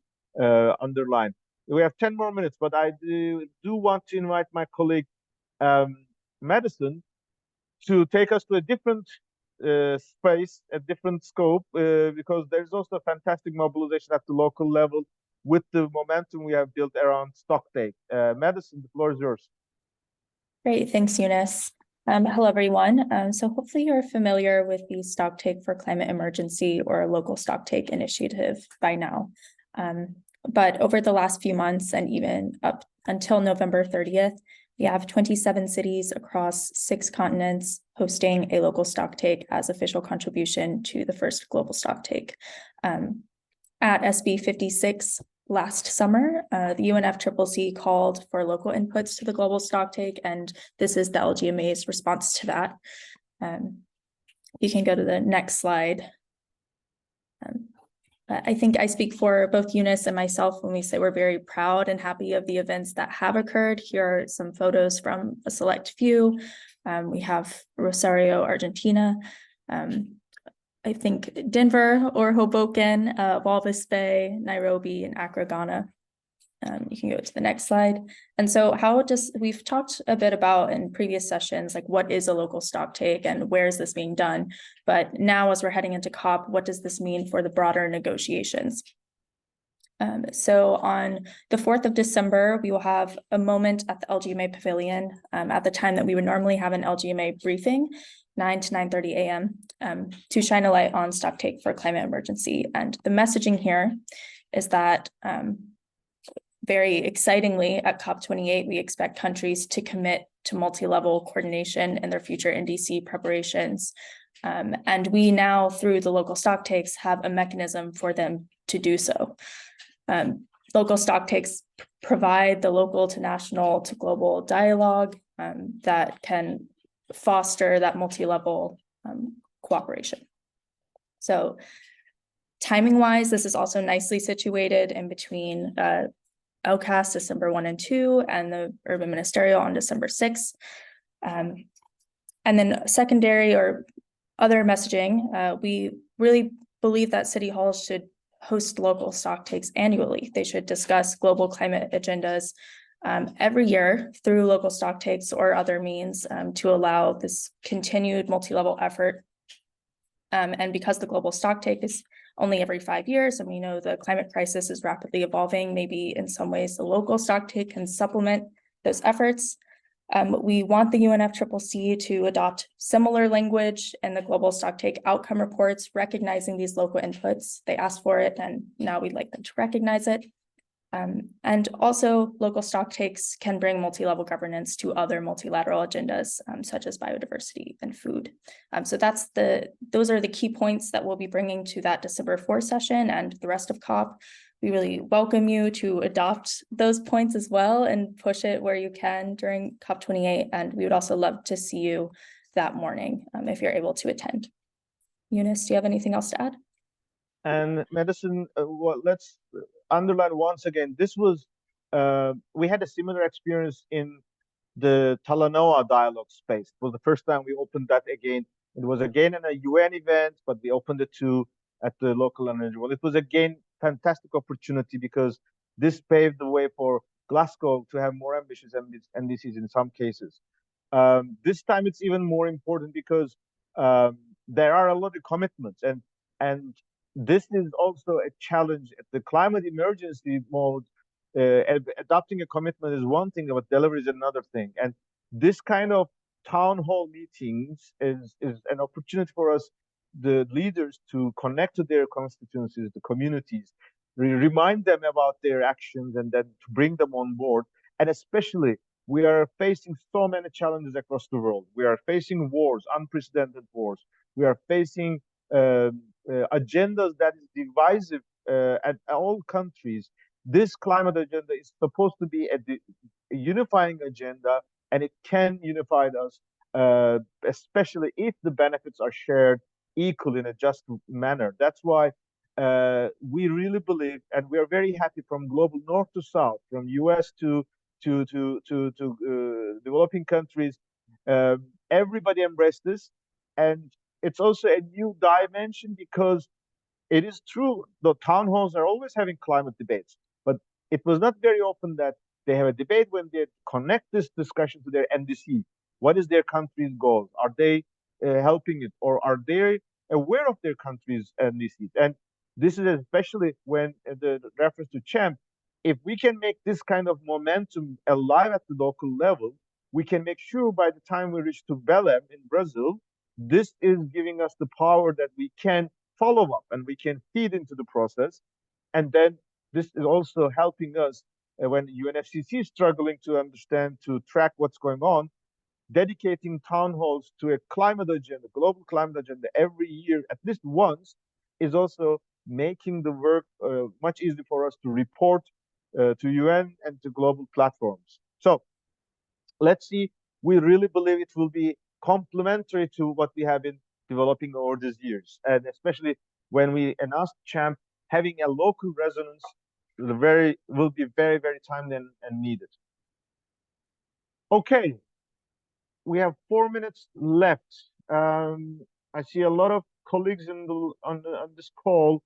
underline. We have 10 more minutes, but I do want to invite my colleague, Madison, to take us to a different space, a different scope, because there's also fantastic mobilization at the local level with the momentum we have built around stocktake. Madison, the floor is yours. Great, thanks, Eunice. Hello, everyone. So hopefully you're familiar with the Stocktake for Climate Emergency or Local Stocktake Initiative by now. But over the last few months and even up until November 30th, we have 27 cities across 6 continents hosting a local stocktake as official contribution to the first global stocktake. At SB 56 last summer, the UNFCCC called for local inputs to the global stocktake, and this is the LGMA's response to that. You can go to the next slide. I think I speak for both Eunice and myself when we say we're very proud and happy of the events that have occurred. Here are some photos from a select few. We have Rosario, Argentina. I think Denver or Hoboken, Walvis Bay, Nairobi, and Accra, Ghana. You can go to the next slide. And so we've talked a bit about in previous sessions, like what is a local stock take and where is this being done? But now as we're heading into COP, what does this mean for the broader negotiations? So on the 4th of December, we will have a moment at the LGMA Pavilion at the time that we would normally have an LGMA briefing, 9 to 9:30 a.m. To shine a light on stock take for climate emergency. And the messaging here is that very excitingly, at COP28, we expect countries to commit to multi-level coordination in their future NDC preparations. And we now, through the local stock takes, have a mechanism for them to do so. Local stock takes provide the local to national to global dialogue that can foster that multi-level cooperation. So timing-wise, this is also nicely situated in between LCAS December 1 and 2 and the Urban Ministerial on December 6. And then secondary or other messaging, we really believe that city halls should host local stock takes annually. They should discuss global climate agendas every year through local stock takes or other means to allow this continued multi-level effort. And because the global stock take is only every 5 years, and we know the climate crisis is rapidly evolving, maybe in some ways the local stock take can supplement those efforts. We want the UNFCCC to adopt similar language in the global stock take outcome reports, recognizing these local inputs. They asked for it, and now we'd like them to recognize it. And also, local stock takes can bring multi-level governance to other multilateral agendas, such as biodiversity and food. So those are the key points that we'll be bringing to that December 4 session and the rest of COP. We really welcome you to adopt those points as well and push it where you can during COP28. And we would also love to see you that morning if you're able to attend. Eunice, do you have anything else to add? And Madison, let's underline once again, this was, we had a similar experience in the Talanoa dialogue space. It was the first time we opened that again. It was again in a UN event, but we opened it at the local energy. Well, it was again fantastic opportunity because this paved the way for Glasgow to have more ambitious NDCs in some cases. This time it's even more important because there are a lot of commitments, and this is also a challenge at the climate emergency mode. Adopting a commitment is one thing, but delivery is another thing. And this kind of town hall meetings is an opportunity for us, the leaders, to connect to their constituencies, the communities, remind them about their actions, and then to bring them on board. And especially, we are facing so many challenges across the world. We are facing wars, unprecedented wars. We are facing agendas that is divisive at all countries. This climate agenda is supposed to be a unifying agenda, and it can unify us, especially if the benefits are shared equally in a just manner. That's why we really believe, and we are very happy from global north to south, from US to developing countries. Everybody embraced this, and it's also a new dimension because it is true the town halls are always having climate debates, but it was not very often that they have a debate when they connect this discussion to their NDC. What is their country's goal? Are they helping it, or are they aware of their country's NDCs? And this is especially when the reference to CHAMP, if we can make this kind of momentum alive at the local level, we can make sure by the time we reach to Belém in Brazil, this is giving us the power that we can follow up and we can feed into the process. And then this is also helping us when UNFCCC is struggling to understand, to track what's going on. Dedicating town halls to a climate agenda, global climate agenda every year, at least once, is also making the work much easier for us to report to UN and to global platforms. So let's see, we really believe it will be complementary to what we have been developing over these years, and especially when we announced CHAMP, having a local resonance will be very, very timely and needed. Okay, we have 4 minutes left. I see a lot of colleagues on this call,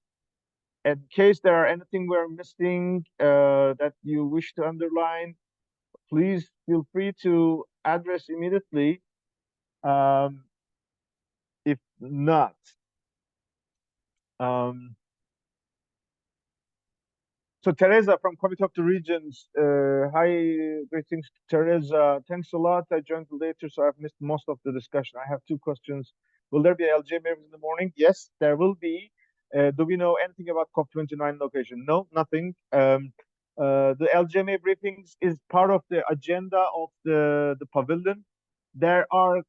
in case there are anything we're missing that you wish to underline, please feel free to address immediately. If not, so Teresa from Committee of the Regions, hi, greetings, Teresa. Thanks a lot. I joined later, so I've missed most of the discussion. I have two questions. Will there be LGMA in the morning? Yes, there will be. Do we know anything about COP29 location? No, nothing. The LGMA briefings is part of the agenda of the pavilion. There are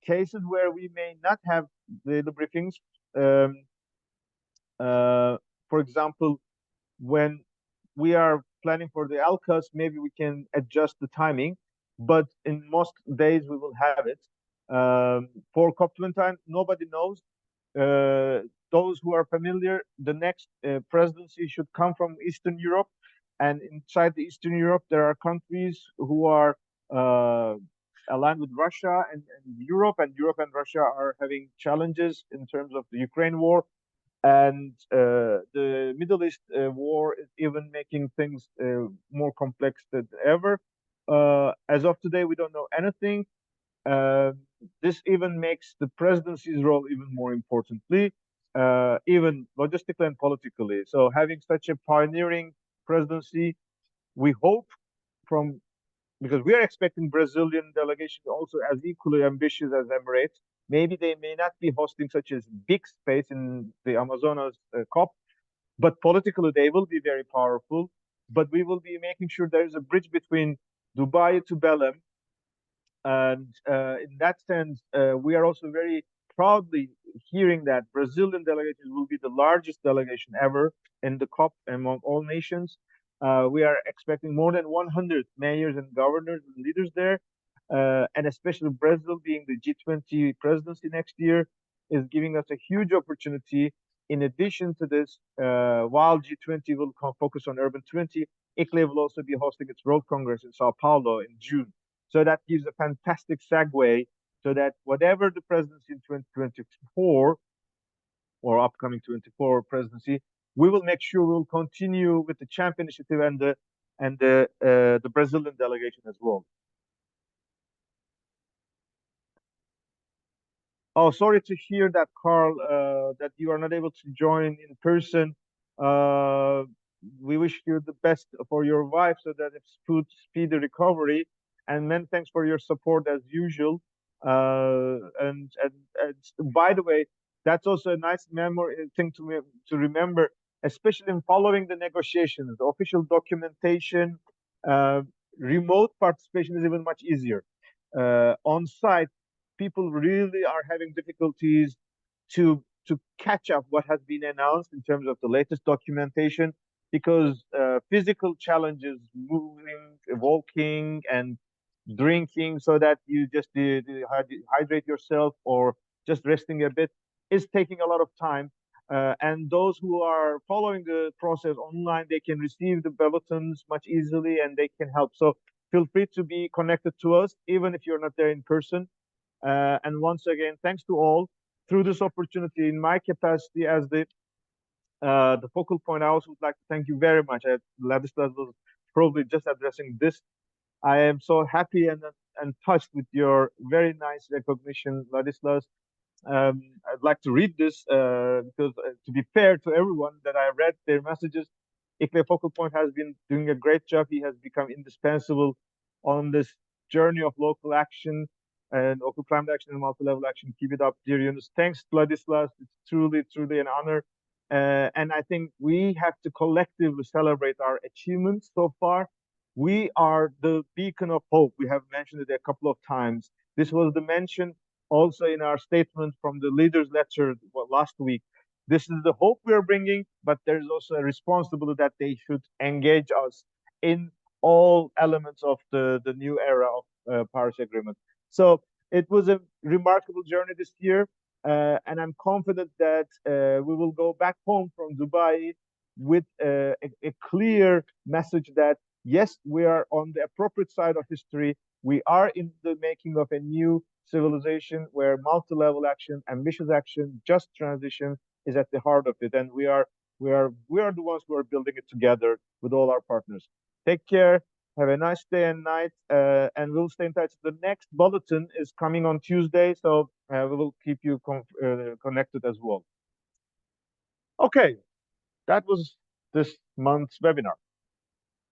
cases where we may not have the briefings. For example, when we are planning for the ALCAS, maybe we can adjust the timing, but in most days we will have it. For COP29, nobody knows. Those who are familiar, the next presidency should come from Eastern Europe, and inside the Eastern Europe, there are countries who are aligned with Russia and Europe, and Russia are having challenges in terms of the Ukraine war. And the Middle East war is even making things more complex than ever. As of today, we don't know anything. This even makes the presidency's role even more importantly, even logistically and politically. So having such a pioneering presidency, we hope from, because we are expecting Brazilian delegation also as equally ambitious as Emirates. Maybe they may not be hosting such a big space in the Amazonas COP, but politically they will be very powerful. But we will be making sure there is a bridge between Dubai to Belém. And in that sense, we are also very proudly hearing that Brazilian delegation will be the largest delegation ever in the COP among all nations. We are expecting more than 100 mayors and governors and leaders there. And especially Brazil being the G20 presidency next year is giving us a huge opportunity. In addition to this, while G20 will focus on Urban 20, ICLE will also be hosting its World Congress in Sao Paulo in June. So that gives a fantastic segue so that whatever the presidency in 2024 or upcoming 24 presidency, we will make sure we'll continue with the CHAMP initiative and the Brazilian delegation as well. Oh, sorry to hear that, Carl, that you are not able to join in person. We wish you the best for your wife so that it's speedy recovery. And many thanks for your support as usual. And by the way, that's also a nice memory thing to remember, especially in following the negotiations, the official documentation. Remote participation is even much easier. On site, people really are having difficulties to catch up what has been announced in terms of the latest documentation, because physical challenges, moving, walking, and drinking so that you just hydrate yourself or just resting a bit is taking a lot of time. And those who are following the process online, they can receive the bulletins much easily and they can help. So feel free to be connected to us, even if you're not there in person. And once again, thanks to all. Through this opportunity, in my capacity as the focal point, I also would like to thank you very much. Ladislas was probably just addressing this. I am so happy and touched with your very nice recognition, Ladislas. I'd like to read this because, to be fair to everyone that I read their messages, ICLE Focal Point has been doing a great job. He has become indispensable on this journey of local action and local climate action and multi-level action. Keep it up, dear Yunus. Thanks, Ladislas. It's truly, truly an honor. And I think we have to collectively celebrate our achievements so far. We are the beacon of hope. We have mentioned it a couple of times. This was the mention also in our statement from the leaders' lecture last week. This is the hope we are bringing, but there's also a responsibility that they should engage us in all elements of the new era of Paris Agreement. So it was a remarkable journey this year, and I'm confident that we will go back home from Dubai with a clear message that yes, we are on the appropriate side of history. We are in the making of a new civilization where multi-level action, ambitious action, just transition is at the heart of it, and we are the ones who are building it together with all our partners. Take care. Have a nice day and night, and we'll stay in touch. The next bulletin is coming on Tuesday, so we will keep you connected as well. Okay, that was this month's webinar.